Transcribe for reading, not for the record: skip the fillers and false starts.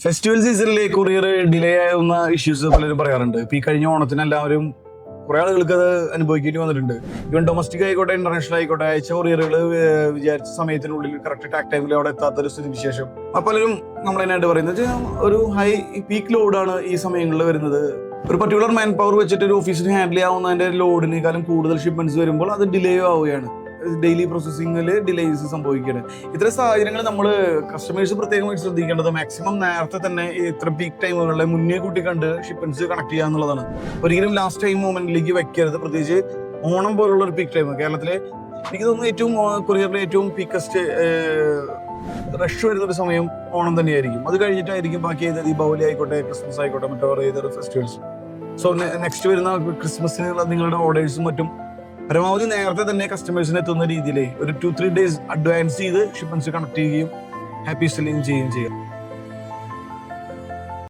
Festival സീസണിൽ courier delay ആവുന്ന issues പലരും പറയാറുണ്ട്. ഇപ്പൊ ഈ കഴിഞ്ഞ ഓണത്തിന് എല്ലാവരും കുറെ ആളുകൾക്ക് അത് അനുഭവിക്കേണ്ടി വന്നിട്ടുണ്ട്. ഇവൻ ഡൊമസ്റ്റിക് ആയിക്കോട്ടെ ഇന്റർനാഷണൽ ആയിക്കോട്ടെ അയച്ച കൊറിയറുകൾ വിചാരിച്ച സമയത്തിനുള്ളിൽ കറക്റ്റ് ടാക് ടൈമിൽ അവിടെ എത്താത്തൊരു സ്ഥിതിവിശേഷം പലരും നമ്മളതിനായിട്ട് പറയുന്നത് ഒരു ഹൈ പീക്ക് ലോഡാണ് ഈ സമയങ്ങളിൽ വരുന്നത്. ഒരു പർട്ടിക്കുലർ മാൻ പവർ വെച്ചിട്ട് ഒരു ഓഫീസിന് ഹാൻഡിൽ ചെയ്യാവുന്നതിന്റെ ലോഡിനേക്കാളും കൂടുതൽ ഷിപ്മെന്റ്സ് വരുമ്പോൾ അത് ഡിലേ ആവുകയാണ്. ഡെയിലി പ്രോസസ്സിംഗിൽ ഡിലേസ് സംഭവിക്കുകയാണ്. ഇത്തരം സാഹചര്യങ്ങൾ നമ്മൾ കസ്റ്റമേഴ്സ് പ്രത്യേകമായി ശ്രദ്ധിക്കേണ്ടത് മാക്സിമം നേരത്തെ തന്നെ ഇത്ര പീക്ക് ടൈമുകളിലെ മുന്നേ കൂട്ടി കണ്ട് ഷിപ്മെന്റ്സ് കണക്ട് ചെയ്യുക എന്നുള്ളതാണ്. ഒരിക്കലും ലാസ്റ്റ് ടൈം മൊമെന്റിലേക്ക് വെക്കരുത്. പ്രത്യേകിച്ച് ഓണം പോലുള്ള ഒരു പീക്ക് ടൈം കേരളത്തിലെ എനിക്ക് തോന്നുന്നു ഏറ്റവും കൊറിയറിലെ ഏറ്റവും പീക്കസ്റ്റ് റഷ് വരുന്നൊരു സമയം ഓണം തന്നെയായിരിക്കും. അത് കഴിഞ്ഞിട്ടായിരിക്കും ബാക്കി ഏത് ദീപാവലി ആയിക്കോട്ടെ ക്രിസ്മസ് ആയിക്കോട്ടെ മറ്റോ ഏതൊരു ഫെസ്റ്റിവൽസ്. സോ നെക്സ്റ്റ് വരുന്ന ക്രിസ്മസിനുള്ള നിങ്ങളുടെ ഓർഡേഴ്സും മറ്റും പരമാവധി നേരത്തെ തന്നെ കസ്റ്റമേഴ്സിന് എത്തുന്ന രീതിയിൽ ഒരു 2-3 days അഡ്വാൻസ് ചെയ്ത് ഷിപ്മെന്റ്സ് കണക്ട് ചെയ്യുകയും ഹാപ്പി സെല്ലിങ് ചെയ്യുകയും ചെയ്യാം.